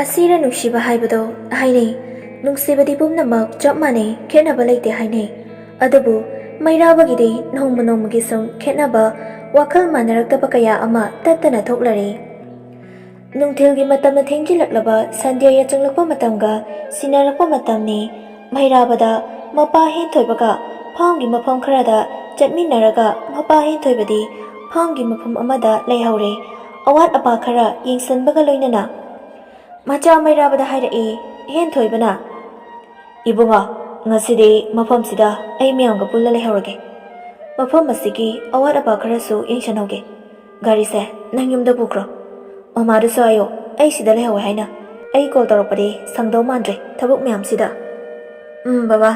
ꯑꯁꯤꯔ ꯅꯨꯡꯁꯤꯕ ꯍꯥꯏꯕꯗꯣ ꯍꯥꯏꯅꯩ ꯅꯨꯡꯁꯤꯕꯗꯤ ꯄꯨꯝꯅꯃꯛ ꯆꯞ ꯃꯥꯟꯅꯩ ꯈꯦꯠꯅꯕ ꯂꯩꯇꯦ ꯍꯥꯏꯅꯩ ꯑꯗꯨꯕꯨ ꯃꯩꯔꯥꯕꯒꯤꯗꯤ ꯅꯣꯡꯃ ꯅꯣꯡꯃꯒꯤ ꯁꯨꯝ ꯈꯦꯠꯅꯕ ꯋꯥꯈꯜ ꯃꯥꯟꯅꯔꯛꯇꯕ ꯀꯌꯥ ꯑꯃ ꯇꯠꯇꯅ ꯊꯣꯛꯂꯔꯦ ꯅꯨꯡꯊꯤꯜꯒꯤ ꯃꯇꯝꯅ ꯊꯦꯡꯖꯤꯜꯂꯛꯂꯕ ꯁꯟꯗ꯭ꯌꯥ ꯌꯥꯆꯪꯂꯛꯄ ꯃꯇꯝꯒ ꯁꯤꯟꯅꯔꯛꯄ ꯃꯇꯝꯅꯤ ꯃꯩꯔꯥꯕꯗ ꯃꯄꯥ ꯍꯦꯟꯊꯣꯏꯕꯒ ꯐꯥꯝꯒꯤ ꯃꯐꯝ ꯈꯔꯗ ꯆꯠꯃꯤꯟꯅꯔꯒ ꯃꯄꯥ ꯍꯦꯟꯊꯣꯏꯕꯗꯤ ꯐꯥꯝꯒꯤ ꯃꯐꯝ ꯑꯃꯗ ꯂꯩꯍꯧꯔꯦ ꯑꯋꯥꯠ ꯑꯄꯥ ꯈꯔ ꯌꯦꯡꯁꯤꯟꯕꯒ ꯂꯣꯏꯅꯅ ꯃꯆꯥ ꯃꯩꯔꯥꯕꯗ ꯍꯥꯏꯔꯛꯏ ꯍꯦꯟꯊꯣꯏꯕꯅ ꯏꯕꯨꯡꯉꯣ ꯉꯁꯤꯗꯤ ꯃꯐꯝꯁꯤꯗ ꯑꯩ ꯃꯌꯥꯝꯒ ꯄꯨꯜꯂ ꯂꯩꯍꯧꯔꯒꯦ ꯃꯐꯝ ꯑꯁꯤꯒꯤ ꯑꯋꯥꯠ ꯑꯄꯥ ꯈꯔꯁꯨ ꯌꯦꯡꯁꯤꯟꯍꯧꯒꯦ ꯒꯥꯔꯤꯁꯦ ꯅꯪ ꯌꯨꯝꯗ ꯄꯨꯈ꯭ꯔꯣ ꯃꯃꯥꯗꯁꯨ ꯍꯥꯏꯌꯣ ꯑꯩ ꯁꯤꯗ ꯂꯩꯍꯧꯋꯦ ꯍꯥꯏꯅ ꯑꯩ ꯀꯣꯜ ꯇꯧꯔꯛꯄꯗꯤ ꯁꯪꯗꯧ ꯃꯥꯟꯗ꯭ꯔꯦ ꯊꯕꯛ ꯃꯌꯥꯝꯁꯤꯗ ꯕꯕꯥ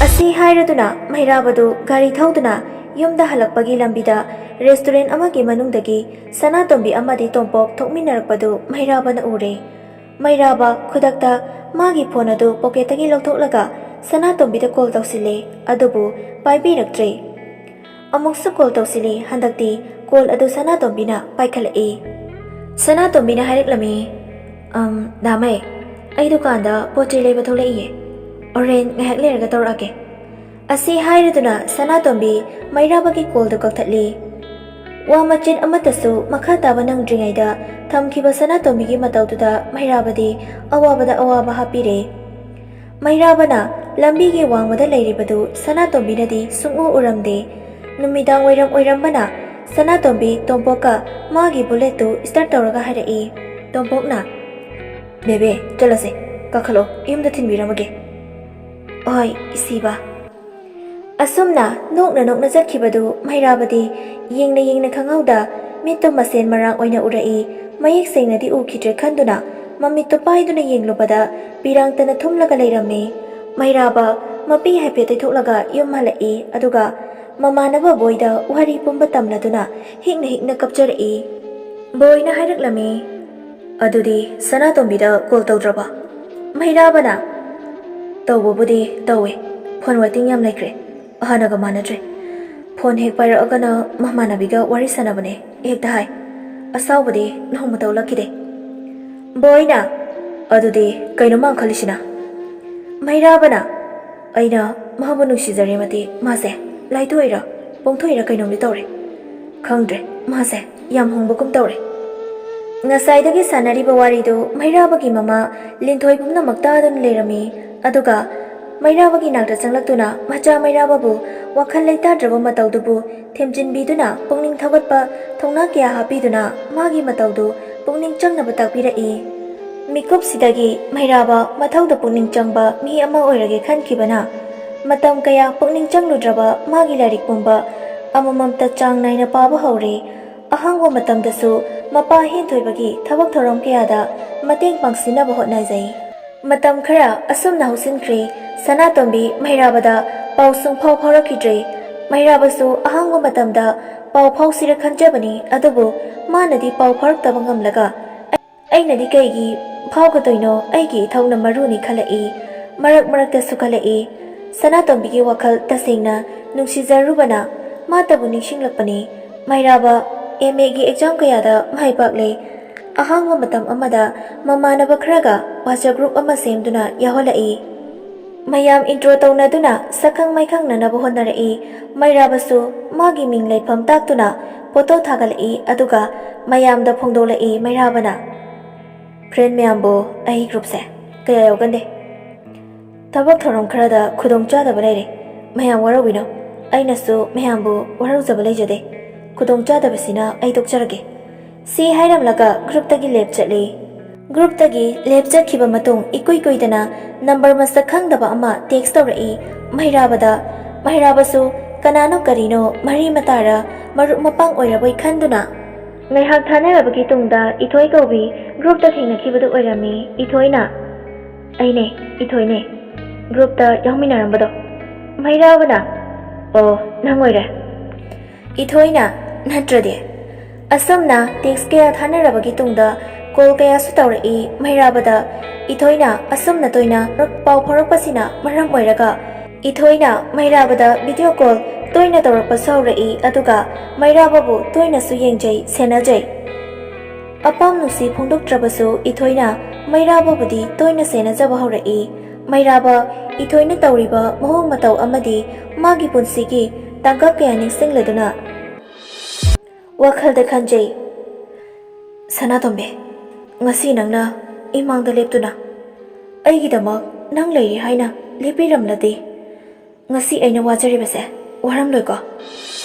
ꯑꯁꯤ ꯍꯥꯏꯔꯗꯨꯅ ꯃꯩꯔꯥꯕꯗꯨ ꯒꯥꯔꯤ ꯊꯧꯗꯨꯅ ꯌꯨꯝꯗ ꯍꯜꯂꯛꯄꯒꯤ ꯂꯝꯕꯤꯗ ꯔꯦꯁꯇꯨꯔꯦꯟ ꯑꯃꯒꯤ ꯃꯅꯨꯡꯗꯒꯤ ꯁꯅꯥꯇꯣꯝꯕꯤ ꯑꯃꯗꯤ ꯇꯣꯝꯄꯣꯛ ꯊꯣꯛꯃꯤꯟꯅꯔꯛꯄꯗꯨ ꯃꯩꯔꯥꯕꯅ ꯎꯔꯦ ꯃꯩꯔꯥꯕ ꯈꯨꯗꯛꯇ ꯃꯥꯒꯤ ꯐꯣꯟ ꯑꯗꯨ ꯄꯣꯀꯦꯠꯇꯒꯤ ꯂꯧꯊꯣꯛꯂꯒ ꯁꯅꯥꯇꯣꯝꯕꯤꯗ ꯀꯣꯜ ꯇꯧꯁꯤꯜꯂꯦ ꯑꯗꯨꯕꯨ ꯄꯥꯏꯕꯤꯔꯛꯇ꯭ꯔꯦ ꯑꯃꯨꯛꯁꯨ ꯀꯣꯜ ꯇꯧꯁꯤꯜꯂꯦ ꯍꯟꯗꯛꯇꯤ ꯀꯣꯜ ꯑꯗꯨ ꯁꯅꯥꯇꯣꯝꯕꯤꯅ ꯄꯥꯏꯈꯠꯂꯛꯏ ꯁꯅꯥꯇꯣꯝꯕꯤꯅ ꯍꯥꯏꯔꯛꯂꯝꯃꯤ ꯗꯥꯃꯩ ꯑꯩ ꯗꯨꯀꯥꯟꯗ ꯄꯣꯠ ꯆꯩ ꯂꯩꯕ ꯊꯣꯛꯂꯛꯏꯌꯦ ꯍꯣꯔꯦꯟ ꯉꯥꯏꯍꯥꯛ ꯂꯩꯔꯒ ꯇꯧꯔꯛꯑꯒꯦ ꯑꯁꯤ ꯍꯥꯏꯔꯗꯨꯅ ꯁꯅꯥꯇꯣꯝꯕꯤ ꯃꯩꯔꯥꯕꯒꯤ ꯀꯣꯜꯗꯨ ꯀꯛꯊꯠꯂꯤ ꯋꯥ ꯃꯆꯦꯠ ꯑꯃꯠꯇꯁꯨ ꯃꯈꯥ ꯇꯥꯕ ꯅꯪꯗ꯭ꯔꯤꯉꯩꯗ ꯊꯝꯈꯤꯕ ꯁꯅꯥꯇꯣꯝꯕꯤꯒꯤ ꯃꯇꯧꯗꯨꯗ ꯃꯩꯔꯥꯕꯗꯤ ꯑꯋꯥꯕꯗ ꯑꯋꯥꯕ ꯍꯥꯞꯄꯤꯔꯦ ꯃꯩꯔꯥꯕꯅ ꯂꯝꯕꯤꯒꯤ ꯋꯥꯡꯃꯗ ꯂꯩꯔꯤꯕꯗꯨ ꯁꯅꯥꯇꯣꯝꯕꯤꯅꯗꯤ ꯁꯨꯡꯎ ꯎꯔꯝꯗꯦ ꯅꯨꯃꯤꯗꯥꯡ ꯋꯥꯏꯔꯝ ꯑꯣꯏꯔꯝꯕꯅ ꯁꯅꯥꯇꯣꯝꯕꯤ ꯇꯣꯝꯄꯣꯛꯀ ꯃꯥꯒꯤ ꯕꯨꯂꯦꯠꯇꯨ ꯁ꯭ꯇꯥꯔꯠ ꯇꯧꯔꯒ ꯍꯥꯏꯔꯛꯏ ꯇꯣꯝꯄꯣꯛꯅ ꯕꯦꯕꯦ ꯆꯠꯂꯁꯦ ꯀꯥꯈꯠꯂꯣ ꯌꯨꯝꯗ ꯊꯤꯟꯕꯤꯔꯝꯃꯒꯦ ꯍꯣꯏ ꯏꯁꯤꯕ ꯑꯁꯨꯝꯅ ꯅꯣꯛꯅ ꯅꯣꯛꯅ ꯆꯠꯈꯤꯕꯗꯨ ꯃꯩꯔꯥꯕꯗꯤ ꯌꯦꯡꯅ ꯌꯦꯡꯅ ꯈꯪꯍꯧꯗ ꯃꯤꯠꯇꯨ ꯃꯁꯦꯟ ꯃꯔꯥꯡ ꯑꯣꯏꯅ ꯎꯔꯛꯏ ꯃꯌꯦꯛ ꯁꯦꯡꯅꯗꯤ ꯎꯈꯤꯗ꯭ꯔꯦ ꯈꯟꯗꯨꯅ ꯃꯃꯤꯠꯇꯨ ꯄꯥꯏꯗꯨꯅ ꯌꯦꯡꯂꯨꯕꯗ ꯄꯤꯔꯥꯡꯇꯅ ꯊꯨꯝꯂꯒ ꯂꯩꯔꯝꯃꯤ ꯃꯩꯔꯥꯕ ꯃꯄꯤ ꯍꯥꯏꯐꯦꯠ ꯇꯩꯊꯣꯛꯂꯒ ꯌꯨꯝ ꯍꯜꯂꯛꯏ ꯑꯗꯨꯒ ꯃꯃꯥꯟꯅꯕ ꯕꯣꯏꯗ ꯋꯥꯔꯤ ꯄꯨꯝꯕ ꯇꯝꯂꯗꯨꯅ ꯍꯤꯛꯅ ꯍꯤꯛꯅ ꯀꯞꯆꯔꯛꯏ ꯕꯣꯏꯅ ꯍꯥꯏꯔꯛꯂꯝꯃꯤ ꯑꯗꯨꯗꯤ ꯁꯅꯥꯇꯣꯝꯕꯤꯗ ꯀꯣꯜ ꯇꯧꯗ꯭ꯔꯕ ꯃꯩꯔꯥꯕꯅ ꯇꯧꯕꯕꯨꯗꯤ ꯇꯧꯋꯦ ꯐꯣꯟ ꯋꯦꯇꯤꯡ ꯌꯥꯝ ꯂꯩꯈ꯭ꯔꯦ ꯍꯥꯟꯅꯒ ꯃꯥꯟꯅꯗ꯭ꯔꯦ ꯐꯣꯟ ꯍꯦꯛ ꯄꯥꯏꯔꯛꯑꯒꯅ ꯃꯃꯥꯟꯅꯕꯤꯒ ꯋꯥꯔꯤ ꯁꯥꯟꯅꯕꯅꯦ ꯍꯦꯛꯇ ꯍꯥꯏ ꯑꯁꯥꯎꯕꯗꯤ ꯅꯣꯡꯃꯇ ꯎꯠꯂꯛꯈꯤꯗꯦ ꯕꯣꯏꯅ ꯑꯗꯨꯗꯤ ꯀꯩꯅꯣ ꯃꯥ ꯈꯜꯂꯤꯁꯤꯅ ꯃꯩꯔꯥꯕꯅ ꯑꯩꯅ ꯃꯥꯕꯨ ꯅꯨꯡꯁꯤꯖꯔꯦ ꯃꯇꯤꯛ ꯃꯥꯁꯦ ꯂꯥꯏꯊꯣꯛꯏꯔꯥ ꯄꯣꯡꯊꯣꯛꯏꯔꯥ ꯀꯩꯅꯣꯝꯗꯤ ꯇꯧꯔꯦ ꯈꯪꯗ꯭ꯔꯦ ꯃꯥꯁꯦ ꯌꯥꯝ ꯍꯣꯡꯕꯒꯨꯝ ꯇꯧꯔꯦ ꯉꯁꯥꯏꯗꯒꯤ ꯁꯥꯟꯅꯔꯤꯕ ꯋꯥꯔꯤꯗꯨ ꯃꯩꯔꯥꯕꯒꯤ ꯃꯃꯥ ꯂꯤꯟꯊꯣꯏ ꯄꯨꯝꯅꯃꯛ ꯇꯥꯗꯨꯅ ꯂꯩꯔꯝꯃꯤ ꯑꯗꯨꯒ ꯃꯩꯔꯥꯕꯒꯤ ꯅꯥꯛꯇ ꯆꯪꯂꯛꯇꯨꯅ ꯃꯆꯥ ꯃꯩꯔꯥꯕꯕꯨ ꯋꯥꯈꯜ ꯂꯩꯇꯥꯗ꯭ꯔꯕ ꯃꯇꯧꯗꯨꯕꯨ ꯊꯦꯝꯖꯤꯟꯕꯤꯗꯨꯅ ꯄꯨꯛꯅꯤꯡ ꯊꯧꯒꯠꯄ ꯊꯧꯅꯥ ꯀꯌꯥ ꯍꯥꯞꯄꯤꯗꯨꯅ ꯃꯥꯒꯤ ꯃꯇꯧꯗꯨ ꯄꯨꯛꯅꯤꯡ ꯆꯪꯅꯕ ꯇꯥꯛꯄꯤꯔꯛꯏ ꯃꯤꯀꯨꯞꯁꯤꯗꯒꯤ ꯃꯩꯔꯥꯕ ꯃꯊꯧꯗ ꯄꯨꯛꯅꯤꯡ ꯆꯪꯕ ꯃꯤ ꯑꯃ ꯑꯣꯏꯔꯒꯦ ꯈꯟꯈꯤꯕꯅ ꯃꯇꯝ ꯀꯌꯥ ꯄꯨꯛꯅꯤꯡ ꯆꯪꯂꯨꯗ꯭ꯔꯕ ꯃꯥꯒꯤ ꯂꯥꯏꯔꯤꯛ ꯄꯨꯝꯕ ꯑꯃꯃꯝꯇ ꯆꯥꯡ ナꯏꯅ ꯄꯥꯕ ꯍꯧꯔꯦ ꯑꯍꯥꯡꯕ ꯃꯇꯝꯗꯁꯨ ꯃꯄꯥ ꯍꯦꯟꯊꯣꯏꯕꯒꯤ ꯊꯕꯛ ꯊꯧꯔꯝ ꯀꯌꯥꯗ ꯃꯇꯦꯡ ꯄꯥꯡꯁꯤꯟꯅꯕ ꯍꯣꯠꯅꯖꯩ ꯃꯇꯝ ꯈꯔ ꯑꯁꯨꯝꯅ ꯍꯧꯁꯤꯟꯈ꯭ꯔꯦ ꯁꯅꯥꯇꯣꯝꯕꯤ ꯃꯩꯔꯥꯕꯗ ꯄꯥꯎ ꯁꯨꯡꯐꯥꯎ ꯐꯥꯎꯔꯛꯈꯤꯗ꯭ꯔꯦ ꯃꯩꯔꯥꯕꯁꯨ ꯑꯍꯥꯡꯕ ꯃꯇꯝꯗ ꯄꯥꯎ ꯐꯥꯎꯁꯤꯔ ꯈꯟꯖꯕꯅꯤ ꯑꯗꯨꯕꯨ ꯃꯥꯅꯗꯤ ꯄꯥꯎ ꯐꯥꯎꯔꯛꯇꯕ ꯉꯝꯂꯒ ꯑꯩꯅꯗꯤ ꯀꯩꯒꯤ ꯐꯥꯎꯒꯗꯣꯏꯅꯣ ꯑꯩꯒꯤ ꯏꯊꯧꯅ ꯃꯔꯨꯅꯤ ꯈꯜꯂꯛꯏ ꯃꯔꯛ ꯃꯔꯛꯇꯁꯨ ꯈꯜꯂꯛꯏ ꯁꯅꯥꯇꯣꯝꯕꯤꯒꯤ ꯋꯥꯈꯜ ꯇꯁꯦꯡꯅ ꯅꯨꯡꯁꯤꯖꯔꯨꯕꯅ ꯃꯥꯇꯕꯨ ꯅꯤꯡꯁꯤꯡꯂꯛꯄꯅꯤ ꯃꯩꯔꯥꯕ MAꯒꯤ ꯑꯦꯛꯖꯥꯝ ꯀꯌꯥꯗ ꯃꯥꯏ ꯄꯥꯛꯂꯦ ꯑꯍꯥꯡꯕ ꯃꯇꯝ ꯑꯃꯗ ꯃꯃꯥꯟꯅꯕ ꯈꯔꯒ WhatsApp ꯒ꯭ꯔꯨꯞ ꯑꯃ ꯁꯦꯝꯗꯨꯅ ꯌꯥꯎꯍꯜꯂꯛꯏ ꯃꯌꯥꯝ ꯏꯟꯇ꯭ꯔꯣ ꯇꯧꯅꯗꯨꯅ ꯁꯛꯈꯪ ꯃꯥꯏꯈꯪꯅꯅꯕ ꯍꯣꯠꯅꯔꯛꯏ ꯃꯩꯔꯥꯕꯁꯨ ꯃꯥꯒꯤ ꯃꯤꯡ ꯂꯩꯐꯝ ꯇꯥꯛꯇꯨꯅ ꯐꯣꯇꯣ ꯊꯥꯒꯠꯂꯛꯏ ꯑꯗꯨꯒ ꯃꯌꯥꯝꯗ ꯐꯣꯡꯗꯣꯛꯂꯛꯏ ꯃꯩꯔꯥꯕꯅ ꯐ꯭ꯔꯦꯟ ꯃꯌꯥꯝꯕꯨ ꯑꯩ ꯒ꯭ꯔꯨꯞꯁꯦ ꯀꯌꯥ ꯌꯥꯎꯒꯟꯗꯦ ꯊꯕꯛ ꯊꯧꯔꯝ ꯈꯔꯗ ꯈꯨꯗꯣꯡꯆꯥꯗꯕ ꯂꯩꯔꯦ ꯃꯌꯥꯝ ꯋꯥꯔꯧꯕꯤꯅꯣ ꯑꯩꯅꯁꯨ ꯃꯌꯥꯝꯕꯨ ꯋꯥꯔꯧꯖꯕ ꯂꯩꯖꯗꯦ ꯈꯨꯗꯣꯡꯆꯥꯗꯕꯁꯤꯅ ꯑꯩ ꯇꯣꯛꯆꯔꯒꯦ ꯁꯤ ꯍꯥꯏꯔꯝꯂꯒ ꯒ꯭ꯔꯨꯞꯇꯒꯤ ꯂꯦꯞ ꯆꯠꯂꯤ ꯒ꯭ꯔꯨꯞꯇꯒꯤ ꯂꯦꯞ ꯆꯠꯈꯤꯕ ꯃꯇꯨꯡ ꯏꯀꯨꯏ ꯀꯨꯏꯗꯅ ꯅꯝꯕꯔ ꯃꯁꯛ ꯈꯪꯗꯕ ꯑꯃ ꯇꯦꯛꯁ ꯇꯧꯔꯛꯏ ꯃꯩꯔꯥꯕꯗ ꯃꯩꯔꯥꯕꯁꯨ ꯀꯅꯥꯅꯣ ꯀꯔꯤꯅꯣ ꯃꯔꯤ ꯃꯇꯥꯔ ꯃꯔꯨꯞ ꯃꯄꯥꯡ ꯑꯣꯏꯔꯕꯣꯏ ꯈꯟꯗꯨꯅ ꯉꯥꯏꯍꯥꯛ ꯊꯥꯅꯔꯕꯒꯤ ꯇꯨꯡꯗ ꯏꯊꯣꯏ ꯀꯧꯕꯤ ꯒ꯭ꯔꯨꯞꯇ ꯊꯦꯡꯅꯈꯤꯕꯗꯨ ꯑꯣꯏꯔꯝꯃꯤ ꯏꯊꯣꯏꯅ ꯑꯩꯅꯦ ꯏꯊꯣꯏꯅꯦ ꯒ꯭ꯔꯨꯞꯇ ꯌꯥꯎꯃꯤꯟꯅꯔꯝꯕꯗꯣ ꯃꯩꯔꯥꯕꯅ ꯑꯣ ꯅꯪ ꯑꯣꯏꯔꯦ ꯏꯊꯣꯏꯅ ꯅꯠꯇ꯭ꯔꯗꯤ ꯑꯁꯨꯝꯅ ꯇꯦꯛꯁ ꯀꯌꯥ ꯊꯥꯅꯔꯕꯒꯤ ꯇꯨꯡꯗ ꯀꯣꯜ ꯀꯌꯥꯁꯨ ꯇꯧꯔꯛꯏ ꯃꯩꯔꯥꯕꯗ ꯏꯊꯣꯏꯅ ꯑꯁꯨꯝꯅ ꯇꯣꯏꯅ ꯄꯥꯎ ꯐꯥꯎꯔꯛꯄꯁꯤꯅ ꯃꯔꯝ ꯑꯣꯏꯔꯒ ꯏꯊꯣꯏꯅ ꯃꯩꯔꯥꯕꯗ ꯚꯤꯗꯤꯑꯣ ꯀꯣꯜ ꯇꯣꯏꯅ ꯇꯧꯔꯛꯄꯁꯨ ꯍꯧꯔꯛꯏ ꯑꯗꯨꯒ ꯃꯩꯔꯥꯕꯕꯨ ꯇꯣꯏꯅꯁꯨ ꯌꯦꯡꯖꯩ ꯁꯦꯟꯅꯖꯩ ꯑꯄꯥꯝ ꯅꯨꯡꯁꯤ ꯐꯣꯡꯗꯣꯛꯇ꯭ꯔꯕꯁꯨ ꯏꯊꯣꯏꯅ ꯃꯩꯔꯥꯕꯕꯨꯗꯤ ꯇꯣꯏꯅ ꯁꯦꯟꯅꯖꯕ ꯍꯧꯔꯛꯏ꯫ ꯃꯩꯔꯥꯕ ꯏꯊꯣꯏꯅ ꯇꯧꯔꯤꯕ ꯃꯑꯣꯡ ꯃꯇꯧ ꯑꯃꯗꯤ ꯃꯥꯒꯤ ꯄꯨꯟꯁꯤꯒꯤ ꯇꯥꯡꯀꯛ ꯀꯌꯥ ꯅꯤꯡꯁꯤꯡꯂꯗꯨꯅ ꯋꯥꯈꯜꯗ ꯈꯟꯖꯩ꯫ ꯁꯅꯥꯇꯣꯝꯕꯤ, ꯉꯁꯤ ꯅꯪꯅ ꯏꯃꯥꯡꯗ ꯂꯦꯞꯇꯨꯅ ꯑꯩꯒꯤꯗꯃꯛ ꯅꯪ ꯂꯩꯔꯤ ꯍꯥꯏꯅ ꯂꯦꯞꯄꯤꯔꯝꯂꯗꯤ ꯉꯁꯤ ꯑꯩꯅ ꯋꯥꯖꯔꯤꯕꯁꯦ ꯋꯥꯔꯝꯂꯣꯏꯀꯣ?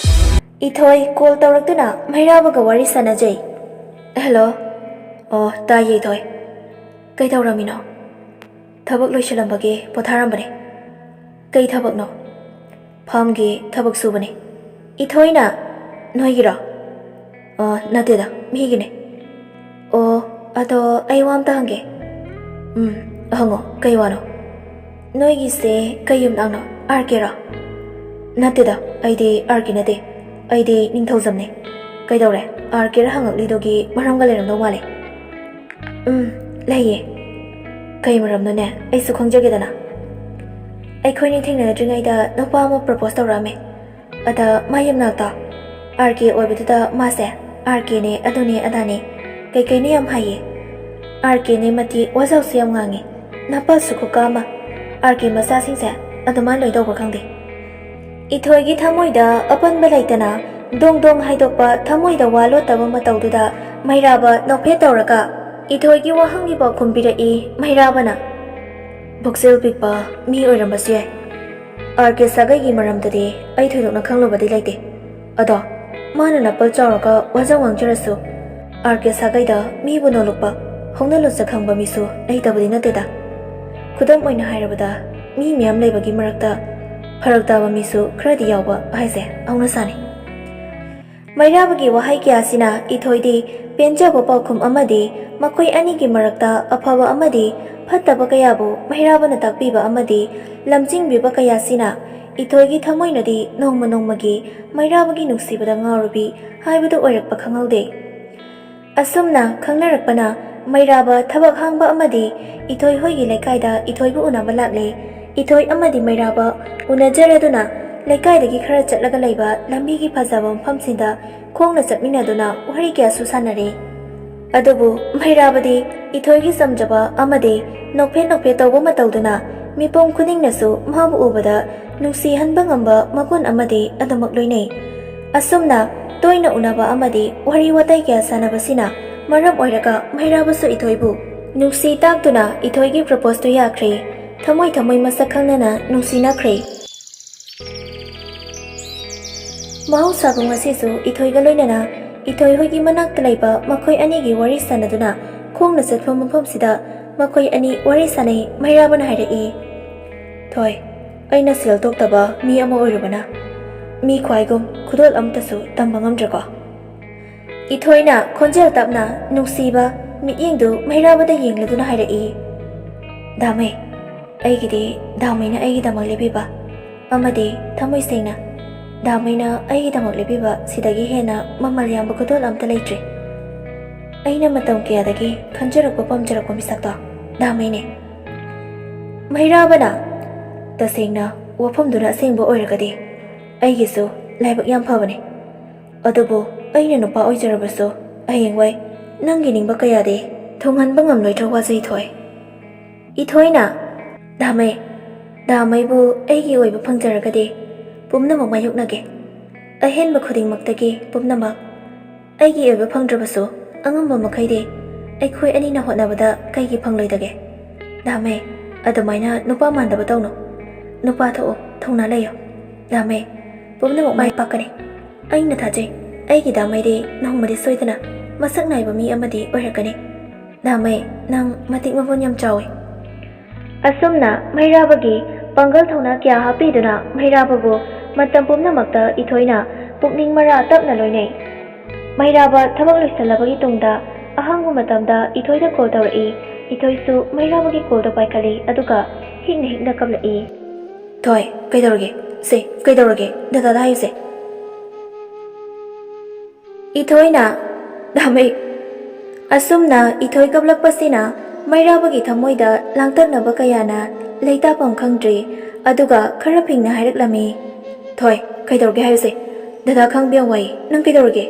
ꯏꯊꯣꯏ ꯀꯣꯜ ꯇꯧꯔꯛꯇꯨꯅ ꯃꯩꯔꯥꯕꯒ ꯋꯥꯔꯤ ꯁꯥꯟꯅꯖꯩ꯫ ꯍꯦꯜꯂꯣ, ꯇꯥꯏꯌꯦ ꯏꯊꯣꯏ꯫ ꯀꯩꯗꯧꯔꯝꯃꯤꯅꯣ? ꯊꯕꯛ ꯂꯣꯏꯁꯤꯜꯂꯝꯕꯒꯤ ꯄꯣꯊꯥꯔꯝꯕꯅꯤ꯫ ꯀꯩ ꯊꯕꯛꯅꯣ? ꯐꯥꯝꯒꯤ ꯊꯕꯛ ꯁꯨꯕꯅꯤ꯫ ꯏꯊꯣꯏꯅ, ꯅꯣꯏꯒꯤꯔꯣ? ꯅꯠꯇꯦꯗ, ꯃꯤꯒꯤꯅꯤ꯫ ꯑꯗꯣ ꯑꯩ ꯋꯥ ꯑꯝꯇ ꯍꯪꯒꯦ꯫ ꯍꯪꯉꯣ, ꯀꯩ ꯋꯥꯅꯣ? ꯅꯣꯏꯒꯤꯁꯦ ꯀꯩ ꯌꯨꯝꯅꯥꯛꯅꯣ? ꯑꯥꯔ.ꯀꯦ.ꯔꯣ? ꯅꯠꯇꯦꯗ, ꯑꯩꯗꯤ ꯑꯥꯔ.ꯀꯦ. ꯅꯠꯇꯦ, ꯑꯩꯗꯤ ꯅꯤꯡꯊꯧꯖꯝꯅꯤ꯫ ꯀꯩꯗꯧꯔꯦ? ꯑꯥꯔ.ꯀꯦ.ꯔ ꯍꯪꯉꯛꯂꯤꯗꯨꯒꯤ ꯃꯔꯝꯒ ꯂꯩꯔꯝꯗꯧ ꯃꯥꯜꯂꯦ꯫ ꯂꯩꯌꯦ꯫ ꯀꯩ ꯃꯔꯝꯅꯣꯅꯦ? ꯑꯩꯁꯨ ꯈꯪꯖꯒꯦꯗꯅ꯫ ꯑꯩꯈꯣꯏꯅꯤ ꯊꯦꯡꯅꯗ꯭ꯔꯤꯉꯩꯗ ꯅꯨꯄꯥ ꯑꯃ ꯄ꯭ꯔꯄꯣꯁ ꯇꯧꯔꯛꯑꯝꯃꯦ꯫ ꯑꯗ ꯃꯥ ꯌꯨꯝꯅꯥꯛꯇꯣ ꯑꯥꯔ.ꯀꯦ. ꯑꯣꯏꯕꯗꯨꯗ ꯃꯥꯁꯦ ꯑꯥꯔ.ꯀꯦ.ꯅꯦ ꯑꯗꯨꯅꯦ ꯑꯗꯥꯅꯦ ꯀꯩꯀꯩꯅꯣ ꯌꯥꯝ ꯍꯥꯏꯌꯦ꯫ ꯑꯥꯔ.ꯀꯦ.ꯅꯦ ꯃꯇꯤ ꯋꯥꯖꯥꯎꯁꯨ ꯌꯥꯝ ꯉꯥꯡꯉꯦ꯫ ꯅꯄꯥꯁꯨ ꯈꯨꯀꯥ ꯑꯃ꯫ ꯑꯥꯔ.ꯀꯦ. ꯃꯆꯥꯁꯤꯡꯁꯦ ꯑꯗꯨꯃꯥꯏꯅ ꯂꯣꯏ ꯇꯧꯕ꯭ꯔꯥ ꯈꯪꯗꯦ꯫ ꯏꯊꯣꯏꯒꯤ ꯊꯃꯣꯏꯗ ꯑꯄꯟꯕ ꯂꯩꯇꯅ ꯗꯣꯡ ꯗꯣꯡ ꯍꯥꯏꯗꯣꯛꯄ ꯊꯃꯣꯏꯗ ꯋꯥ ꯂꯣꯠꯇꯕ ꯃꯇꯧꯗꯨꯗ ꯃꯩꯔꯥꯕ ꯅꯣꯛꯐꯦꯠ ꯇꯧꯔꯒ ꯏꯊꯣꯏꯒꯤ ꯋꯥꯍꯪꯒꯤ ꯄꯥꯎꯈꯨꯝ ꯄꯤꯔꯛꯏ꯫ ꯃꯩꯔꯥꯕꯅ, ꯄꯨꯛꯆꯦꯜ ꯄꯤꯛꯄ ꯃꯤ ꯑꯣꯏꯔꯝꯕꯁꯨ ꯌꯥꯏ꯫ ꯑꯥꯔ.ꯀꯦ. ꯁꯥꯒꯩꯒꯤ ꯃꯔꯝꯗꯗꯤ ꯑꯩ ꯊꯣꯏꯗꯣꯛꯅ ꯈꯪꯂꯨꯕꯗꯤ ꯂꯩꯇꯦ꯫ ꯑꯗꯣ ꯃꯥꯅ ꯅꯄꯜ ꯆꯥꯎꯔꯒ ꯋꯥꯖꯥꯎ ꯉꯥꯡꯖꯔꯁꯨ ꯑꯥꯔ.ꯀꯦ. ꯁꯥꯒꯩꯗ ꯃꯤꯕꯨ ꯅꯣꯂꯨꯛꯄ ꯍꯧꯅ ꯂꯣꯟꯆꯠ ꯈꯪꯕ ꯃꯤꯁꯨ ꯂꯩꯇꯕꯗꯤ ꯅꯠꯇꯦꯗ꯫ ꯈꯨꯗꯝ ꯑꯣꯏꯅ ꯍꯥꯏꯔꯕꯗ ꯃꯤ ꯃꯌꯥꯝ ꯂꯩꯕꯒꯤ ꯃꯔꯛꯇ ꯐꯔꯛ ꯇꯥꯕ ꯃꯤꯁꯨ ꯈꯔꯗꯤ ꯌꯥꯎꯕ ꯍꯥꯏꯁꯦ ꯍꯧꯅꯁꯥꯅꯤ꯫ ꯃꯩꯔꯥꯕꯒꯤ ꯋꯥꯍꯩ ꯀꯌꯥꯁꯤꯅ ꯏꯊꯣꯏꯗꯤ ꯄꯦꯟꯖꯕ ꯄꯥꯎꯈꯨꯝ ꯑꯃꯗꯤ ꯃꯈꯣꯏ ꯑꯅꯤꯒꯤ ꯃꯔꯛꯇ ꯑꯐꯕ ꯑꯃꯗꯤ ꯐꯠꯇꯕ ꯀꯌꯥꯕꯨ ꯃꯩꯔꯥꯕꯅ ꯇꯥꯛꯄꯤꯕ ꯑꯃꯗꯤ ꯂꯝꯖꯤꯡꯕꯤꯕ ꯀꯌꯥꯁꯤꯅ ꯏꯊꯣꯏꯒꯤ ꯊꯃꯣꯏꯅꯗꯤ ꯅꯣꯡꯃ ꯅꯣꯡꯃꯒꯤ ꯃꯩꯔꯥꯕꯒꯤ ꯅꯨꯡꯁꯤꯕꯗ ꯉꯥꯎꯔꯕꯤ ꯍꯥꯏꯕꯗꯨ ꯑꯣꯏꯔꯛꯄ ꯈꯪꯍꯧꯗꯦ꯫ ꯑꯁꯨꯝꯅ ꯈꯪꯅꯔꯛꯄꯅ ꯃꯩꯔꯥꯕ ꯊꯕꯛ ꯍꯥꯡꯕ ꯑꯃꯗꯤ ꯏꯊꯣꯏ ꯍꯣꯏꯒꯤ ꯂꯩꯀꯥꯏꯗ ꯏꯊꯣꯏꯕꯨ ꯎꯅꯕ ꯂꯥꯛꯂꯦ꯫ ꯏꯊꯣꯏ ꯑꯃꯗꯤ ꯃꯩꯔꯥꯕ ꯎꯅꯖꯔꯗꯨꯅ ꯂꯩꯀꯥꯏꯗꯒꯤ ꯈꯔ ꯆꯠꯂꯒ ꯂꯩꯕ ꯂꯝꯕꯤꯒꯤ ꯐꯖꯕ ꯃꯐꯝꯁꯤꯡꯗ ꯈꯣꯡꯅ ꯆꯠꯃꯤꯟꯅꯗꯨꯅ ꯋꯥꯔꯤ ꯀꯌꯥꯁꯨ ꯁꯥꯟꯅꯔꯦ꯫ ꯑꯗꯨꯕꯨ ꯃꯩꯔꯥꯕꯗꯤ ꯏꯊꯣꯏꯒꯤ ꯆꯝꯖꯕ ꯑꯃꯗꯤ ꯅꯣꯛꯐꯦꯠ ꯅꯣꯛꯐꯦꯠ ꯇꯧꯕ ꯃꯇꯧꯗꯨꯅ ꯃꯤꯄꯨꯝ ꯈꯨꯗꯤꯡꯅꯁꯨ ꯃꯥꯕꯨ ꯎꯕꯗ ꯅꯨꯡꯁꯤꯍꯟꯕ ꯉꯝꯕ ꯃꯒꯨꯟ ꯑꯃꯗꯤ ꯑꯗꯨꯃꯛ ꯂꯣꯏꯅꯩ꯫ ꯑꯁꯨꯝꯅ ꯇꯣꯏꯅ ꯎꯅꯕ ꯑꯃꯗꯤ ꯋꯥꯔꯤ ꯋꯥꯇꯥꯏ ꯀꯌꯥ ꯁꯥꯟꯅꯕꯁꯤꯅ ꯃꯔꯝ ꯑꯣꯏꯔꯒ ꯃꯩꯔꯥꯕꯁꯨ ꯏꯊꯣꯏꯕꯨ ꯅꯨꯡꯁꯤ ꯇꯥꯛꯇꯨꯅ ꯏꯊꯣꯏꯒꯤ ꯄ꯭ꯔꯄꯣꯁꯇꯨ ꯌꯥꯈ꯭ꯔꯦ꯫ ꯊꯃꯣꯏ ꯊꯃꯣꯏ ꯃꯁꯛ ꯈꯪꯅꯅ ꯅꯨꯡꯁꯤꯅꯈ꯭ꯔꯦ꯫ ꯃꯍꯧꯁꯥꯒꯨꯝ ꯉꯁꯤꯁꯨ ꯏꯊꯣꯏꯒ ꯂꯣꯏꯅꯅ ꯏꯊꯣꯏ ꯍꯣꯏꯒꯤ ꯃꯅꯥꯛꯇ ꯂꯩꯕ ꯃꯈꯣꯏ ꯑꯅꯤꯒꯤ ꯋꯥꯔꯤ ꯁꯥꯟꯅꯗꯨꯅ ꯈꯣꯡꯅ ꯆꯠꯄ ꯃꯐꯝꯁꯤꯗ ꯃꯈꯣꯏ ꯑꯅꯤ ꯋꯥꯔꯤ ꯁꯥꯟꯅꯩ꯫ ꯃꯩꯔꯥꯕꯅ ꯍꯥꯏꯔꯛꯏ, ꯊꯣꯏ, ꯑꯩꯅ ꯁꯦꯜ ꯊꯣꯛꯇꯕ ꯃꯤ ꯑꯃ ꯑꯣꯏꯔꯨꯕꯅ ꯃꯤ ꯈ꯭ꯋꯥꯏꯒꯨꯝ ꯈꯨꯗꯣꯜ ꯑꯃꯇꯁꯨ ꯇꯝꯕ ꯉꯝꯗ꯭ꯔꯦꯀꯣ꯫ ꯏꯊꯣꯏꯅ ꯈꯣꯟꯖꯦꯜ ꯇꯞꯅ ꯅꯨꯡꯁꯤꯕ ꯃꯤꯠꯌꯦꯡꯗꯨ ꯃꯩꯔꯥꯕꯗ ꯌꯦꯡꯂꯗꯨꯅ ꯍꯥꯏꯔꯛꯏ, ꯗꯥꯃꯩ, ꯑꯩꯒꯤꯗꯤ ꯗꯥꯃꯩꯅ ꯑꯩꯒꯤꯗꯃꯛ ꯂꯦꯞꯄꯤꯕ ꯑꯃꯗꯤ ꯊꯃꯣꯏ ꯁꯦꯡꯅ ꯗꯥꯃꯩꯅ ꯑꯩꯒꯤꯗꯃꯛ ꯂꯦꯞꯄꯤꯕ ꯁꯤꯗꯒꯤ ꯍꯦꯟꯅ ꯃꯃꯜ ꯌꯥꯝꯕ ꯈꯨꯗꯣꯜ ꯑꯃꯇ ꯂꯩꯇ꯭ꯔꯦ꯫ ꯑꯩꯅ ꯃꯇꯝ ꯀꯌꯥꯗꯒꯤ ꯈꯟꯖꯔꯛꯄ ꯄꯥꯝꯖꯔꯛꯄ ꯃꯤꯁꯛꯇꯣ ꯗꯥꯃꯩꯅꯦ꯫ ꯃꯩꯔꯥꯕꯅ, ꯇꯁꯦꯡꯅ ꯋꯥꯐꯝꯗꯨꯅ ꯑꯁꯦꯡꯕ ꯑꯣꯏꯔꯒꯗꯤ ꯑꯩꯒꯤꯁꯨ ꯂꯥꯏꯕꯛ ꯌꯥꯝ ꯐꯕꯅꯤ꯫ ꯑꯗꯨꯕꯨ ꯑꯩꯅ ꯅꯨꯄꯥ ꯑꯣꯏꯖꯔꯕꯁꯨ ꯍꯌꯦꯡꯋꯥꯏ ꯅꯪꯒꯤ ꯅꯤꯡꯕ ꯀꯌꯥꯗꯤ ꯊꯨꯡꯍꯟꯕ ꯉꯝꯂꯣꯏꯗ꯭ꯔꯥ ꯋꯥꯖꯩ ꯊꯣꯏ꯫ ꯏꯊꯣꯏꯅ, ꯗꯥꯃꯩꯕꯨ ꯑꯩꯒꯤ ꯑꯣꯏꯕ ꯐꯪꯖꯔꯒꯗꯤ ꯄꯨꯝꯅꯃꯛ ꯃꯥꯌꯣꯛꯅꯒꯦ꯫ ꯑꯍꯦꯟꯕ ꯈꯨꯗꯤꯡꯃꯛꯇꯒꯤ ꯄꯨꯝꯅꯃꯛ ꯑꯩꯒꯤ ꯑꯣꯏꯕ ꯐꯪꯗ꯭ꯔꯕꯁꯨ ꯑꯉꯝꯕ ꯃꯈꯩꯗꯤ ꯑꯩꯈꯣꯏ ꯑꯅꯤꯅ ꯍꯣꯠꯅꯕꯗ ꯀꯩꯒꯤ ꯐꯪꯂꯣꯏꯗꯒꯦ꯫ ꯗꯥꯃꯩ, ꯑꯗꯨꯃꯥꯏꯅ ꯅꯨꯄꯥ ꯃꯥꯟꯗꯕ ꯇꯧꯅꯨ꯫ ꯅꯨꯄꯥ ꯊꯣꯛꯎ, ꯊꯧꯅꯥ ꯂꯩꯌꯨ꯫ ꯗꯥꯃꯩ, ꯄꯨꯝꯅꯃꯛ ꯃꯥꯏ ꯄꯥꯛꯀꯅꯤ꯫ ꯑꯩꯅ ꯊꯥꯖꯩ ꯑꯩꯒꯤ ꯗꯥꯃꯩꯗꯤ ꯅꯣꯡꯃꯗꯤ ꯁꯣꯏꯗꯅ ꯃꯁꯛ ꯅꯥꯏꯕ ꯃꯤ ꯑꯃꯗꯤ ꯑꯣꯏꯔꯛꯀꯅꯤ꯫ ꯗꯥꯃꯩ, ꯅꯪ ꯃꯇꯤꯛ ꯃꯒꯨꯟ ꯌꯥꯝ ꯆꯥꯎꯏ꯫ ꯑꯁꯨꯝꯅ ꯃꯩꯔꯥꯕꯒꯤ ꯄꯥꯡꯒꯜ ꯊꯧꯅꯥ ꯀꯌꯥ ꯍꯥꯞꯄꯤꯗꯨꯅ ꯃꯩꯔꯥꯕꯕꯨ ꯃꯇꯝ ꯄꯨꯝꯅꯃꯛꯇ ꯏꯊꯣꯏꯅ ꯄꯨꯛꯅꯤꯡ ꯃꯔꯥ ꯇꯞꯅ ꯂꯣꯏꯅꯩ꯫ ꯃꯩꯔꯥꯕ ꯊꯕꯛ ꯂꯣꯏꯁꯤꯜꯂꯕꯒꯤ ꯇꯨꯡꯗ ꯑꯍꯥꯡꯕ ꯃꯇꯝꯗ ꯏꯊꯣꯏꯗ ꯀꯣꯜ ꯇꯧꯔꯛꯏ꯫ ꯏꯊꯣꯏꯁꯨ ꯃꯩꯔꯥꯕꯒꯤ ꯀꯣꯜꯗꯣ ꯄꯥꯏꯈꯠꯂꯤ ꯑꯗꯨꯒ ꯍꯤꯛꯅ ꯍꯤꯛꯅ ꯀꯞꯂꯛꯏ꯫ ꯊꯣꯏ, ꯀꯩꯗꯧꯔꯒꯦ? ꯀꯩꯗꯧꯔꯒꯦ? ꯗꯗꯥꯗ ꯍꯥꯏꯌꯨꯁꯦ꯫ ꯏꯊꯣꯏꯅ, ꯗꯥꯃꯩ, ꯑꯁꯨꯝꯅ ꯏꯊꯣꯏ ꯀꯞꯂꯛꯄꯁꯤꯅ ꯃꯩꯔꯥꯕꯒꯤ ꯊꯃꯣꯏꯗ ꯂꯥꯡꯇꯛꯅꯕ ꯀꯌꯥꯅ ꯂꯩꯇꯥꯐꯝ ꯈꯪꯗ꯭ꯔꯤ꯫ ꯑꯗꯨꯒ ꯈꯔ ꯐꯤꯡꯅ ꯍꯥꯏꯔꯛꯂꯝꯃꯤ, ꯊꯣꯏ, ꯀꯩꯗꯧꯔꯒꯦ ꯍꯥꯏꯌꯨꯁꯦ꯫ ꯗꯗꯥ ꯈꯪꯕ ꯌꯥꯝ ꯋꯥꯏ꯫ ꯅꯪ ꯀꯩꯗꯧꯔꯒꯦ?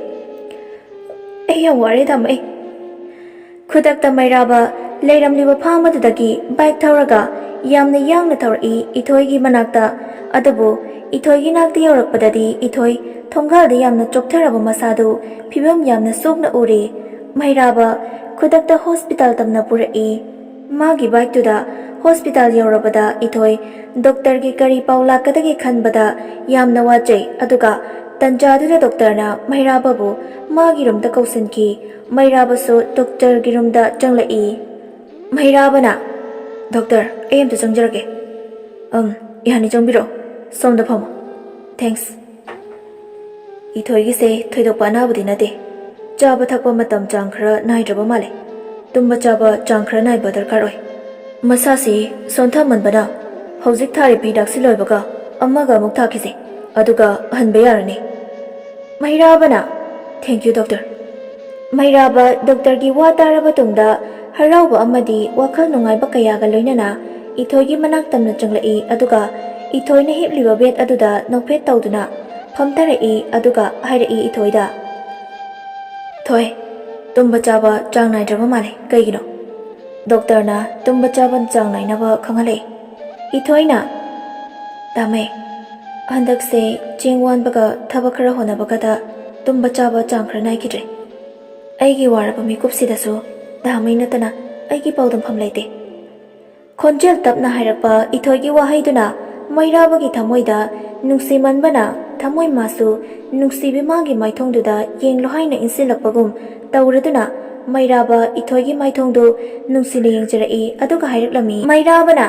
ꯑꯩ ꯌꯥꯝ ꯋꯥꯔꯦ ꯗꯥꯃꯩ꯫ Khudakta Mairaba leiramliba pham adudagi bike thauraga yamna yangna thauraki Ithoigi manakta adabu Ithoigi nakta yaurakpadadi Ithoi thonggalda yamna choktharaba masadu phibam yamna sokna uri Mairaba khudakta hospital tamna puraki magi bike tuda hospital yaurabada Ithoi doctor gi kari paula kadagi khanbada yamna wajai aduga Tanjadura doctorna Mairababu magi rumda kausanki Mairabasu doctor gi rumda changlai Mairabana doctor I am to changjarage yani changbiro somda phamo thanks Ithoigi se thoidokpa anabudi nate chaba thakpa matam chang khara naidraba male tumba chaba chang khara naiba darkar oi masasi sontha manbana hojik thari bidak siloibaga ammaga amuk thakise aduga hanba yarani Mairabana thank you doctor Mairaba doctor gi wa taraba tungda harauba amadi wakhal nungaiba kayaga loinana Ithoigi manak tamna changlai aduga Ithoina hipliba bet aduda nokphet tawduna phamtarai aduga hairai Ithoida Thoi tumba chaba chang naidraba male kaigino doctor na tumba chaba chang nainaba khangalai Ithoina tame handak se chingwan baga thaba khara hona bagada tumba chaba chang khara nai kidre aigi waraba mikup sidasu damai natana aigi paudam pham laite khonjel tapna hairakpa Ithoigi wahaiduna Mairabagi thamoida nungsimanbana thamoi masu nungsibi magi maithongduda yenglo haina insilakpagum tawraduna Mairaba Ithoigi maithongdu nungsina yengjarai aduga hairaklami Mairabana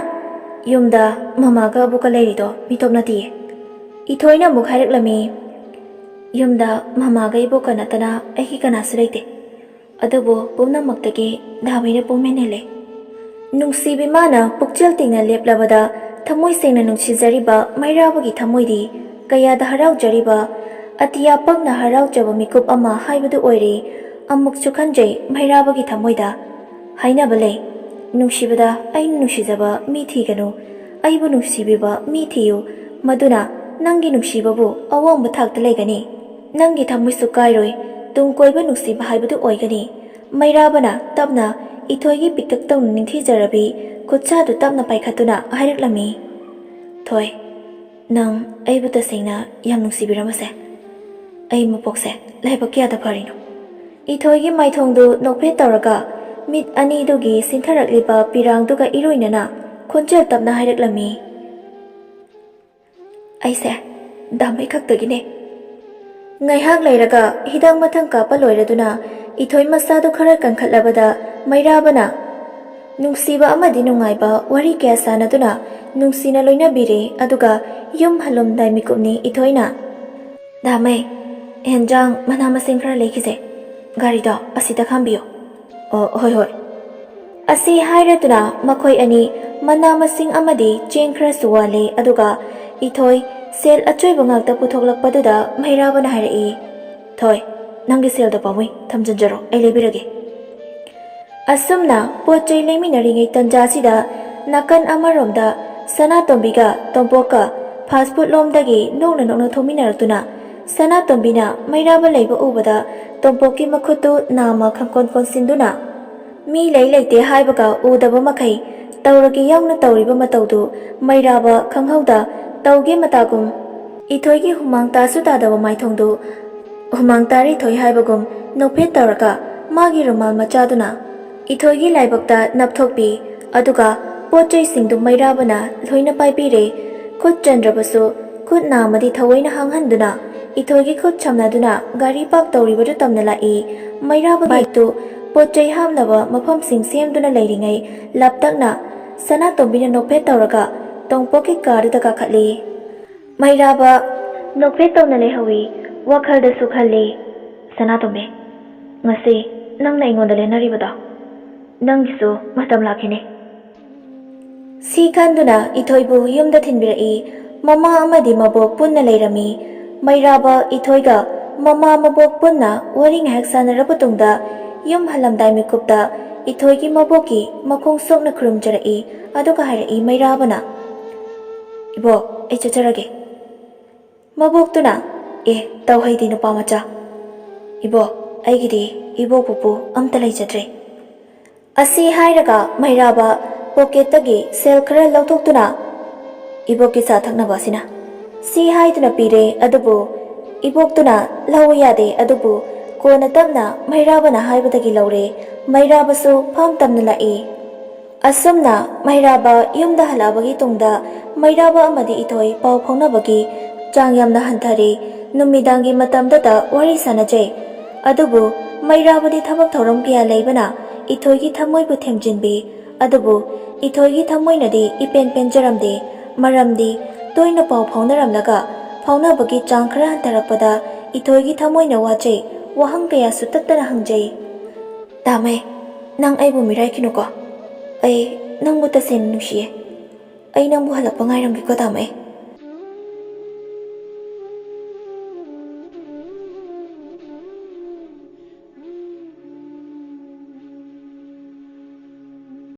yumda mamaga buka leirido mitopnati Ithoina muk hairaklami yumda mamaga iboka natana ahi kanasu leite adubu pumnamaktagi damaina pumenele nungsibi mana pukchel tingna leplabada thamoi sengna nungsijariba Mairabagi thamoidi kayada haraujariba atiya pagna haraujaba mikup ama haibadu oire amuk chukhanjai Mairabagi thamoida hainabale nungsibada ai nungsijaba mi thiganu aibu nungsibiba mi thiyu maduna nangi nungsibabu awang bathakta legani nangi thamoi su kairoi tungkoiba nungsiba haibadu oigani Mairabana tapna Ithoigi piktak tawna ningthijarabi khutchadu tapna paikhatuna hairaklami Thoi nang aibu tasengna yam nungsibiramase ai mapokse laibak kyada pharino Ithoigi maithongdu nokphet tawraga mit ani dugi sintharakliba pirangduga iroinana khonjel tapna hairaklami aise damai khaktagine ngaihak leiraga hidang mathang kapa loiraduna Ithoi masadu khara kankhatlabada Mairabana nungsiba amadi nungaiba wari kya sanaduna nungsina loinabire aduga yum halomdai mikupni Ithoina damai enjang manamasing khara lekhise garida asida khambiyo hoi hoi asi hairaduna makhoi ani manamasing amadi cheng khara suwale aduga Ithoi sel achoiba ngakta puthoklakpaduda Mairabana hairai Thoi nangi sel da pamui thamjanjaro ai lebirage asumna pochai leminaringai tanjasida nakan amaromda Sanatombiga tompoka fast food lomdagi nokna thominaratuna Sanatombina Mairaba leiba ubada tompoki makhutu nama khangkon konsinduna mi leite haibaga udaba makai tawragi yauna tawriba matawdu Mairaba khanghauda tawge matagum Ithoigi humang tasu tadaba maithongdu humang tari thoi haibagum nokphet tawraka magi rumal machaduna Ithoigi laibakta napthokpi aduga pochai singdu Mairabana loina paipire khut chandrabasu khut namadi thawaina hanghanduna Ithoigi khut chamnaduna gari pak tawribadu tamna lai Mairaba bike tu pochai hamnaba mafam sing semduna leiringai laptakna Sanatombina nokphet tawraga tongpoki karda kakhatli Mairaba nokphet tawna lehawi wakhalda sukhalli Sanatombe ngasi nangna ingonda lenaribada nanggisu matam lakhine Si khanduna Ithoibu yumda thinbirai mama amadi mabok punna leirami Mairaba Ithoiga mama mabok punna wari ngahak sanaraba tungda yum halamdai mikupta Ithoigi maboki makhong sokna khurumjarai aduga hairai Mairabana Ibok ai chacharage maboktuna tawhaidi nupa macha Ibok aigidi ibok pupu amta leijadre ꯑꯁꯤ ꯍꯥꯏꯔꯒ ꯃꯩꯔꯥꯕ ꯄꯣꯀꯦꯠꯇꯒꯤ ꯁꯦꯜ ꯈꯔ ꯂꯧꯊꯣꯛꯇꯨꯅ ꯏꯕꯣꯛꯀꯤ ꯆꯥ ꯊꯛꯅꯕ ꯑꯁꯤꯅ ꯁꯤ ꯍꯥꯏꯗꯨꯅ ꯄꯤꯔꯦ ꯑꯗꯨꯕꯨ ꯏꯕꯣꯛꯇꯨꯅ ꯂꯧꯕ ꯌꯥꯗꯦ ꯑꯗꯨꯕꯨ ꯀꯣꯟꯅ ꯇꯞꯅ ꯃꯩꯔꯥꯕꯅ ꯍꯥꯏꯕꯗꯒꯤ ꯂꯧꯔꯦ ꯃꯩꯔꯥꯕꯁꯨ ꯐꯝ ꯇꯝꯅ ꯂꯥꯛꯏ ꯑꯁꯨꯝꯅ ꯃꯩꯔꯥꯕ ꯌꯨꯝꯗ ꯍꯜꯂꯛꯑꯕꯒꯤ ꯇꯨꯡꯗ ꯃꯩꯔꯥꯕ ꯑꯃꯗꯤ ꯏꯊꯣꯏ ꯄꯥꯎ ꯐꯥꯎꯅꯕꯒꯤ ꯆꯥꯡ ꯌꯥꯝꯅ ꯍꯟꯊꯔꯦ ꯅꯨꯃꯤꯗꯥꯡꯒꯤ ꯃꯇꯝꯗꯇ ꯋꯥꯔꯤ ꯁꯥꯟꯅꯖꯩ ꯑꯗꯨꯕꯨ ꯃꯩꯔꯥꯕꯗꯤ ꯊꯕꯛ ꯊꯧꯔꯝ ꯀꯌꯥ ꯂꯩꯕꯅ ꯏꯊꯣꯏꯒꯤ ꯊꯃꯣꯏꯕꯨ ꯊꯦꯝꯖꯤꯟꯕꯤ ꯑꯗꯨꯕꯨ ꯏꯊꯣꯏꯒꯤ ꯊꯃꯣꯏꯅꯗꯤ ꯏꯄꯦꯟ ꯄꯦꯟꯖꯔꯝꯗꯦ ꯃꯔꯝꯗꯤ ꯇꯣꯏꯅ ꯄꯥꯎ ꯐꯥꯎꯅꯔꯝꯂꯒ ꯐꯥꯎꯅꯕꯒꯤ ꯆꯥꯡ ꯈꯔ ꯍꯟꯊꯔꯛꯄꯗ ꯏꯊꯣꯏꯒꯤ ꯊꯃꯣꯏꯅ ꯋꯥꯖꯩ ꯋꯥꯍꯪ ꯀꯌꯥꯁꯨ ꯇꯠꯇꯅ ꯍꯪꯖꯩ ꯇꯥꯃꯩ ꯅꯪ ꯑꯩꯕꯨ ꯃꯤꯔꯥꯏꯈꯤꯅꯨꯀꯣ ꯑꯩ ꯅꯪꯕꯨ ꯇꯁꯦꯡꯅ ꯅꯨꯡꯁꯤꯌꯦ ꯑꯩ ꯅꯪꯕꯨ ꯍꯜꯂꯛꯄ ꯉꯥꯏꯔꯝꯒꯦꯀꯣ ꯇꯥꯃꯩ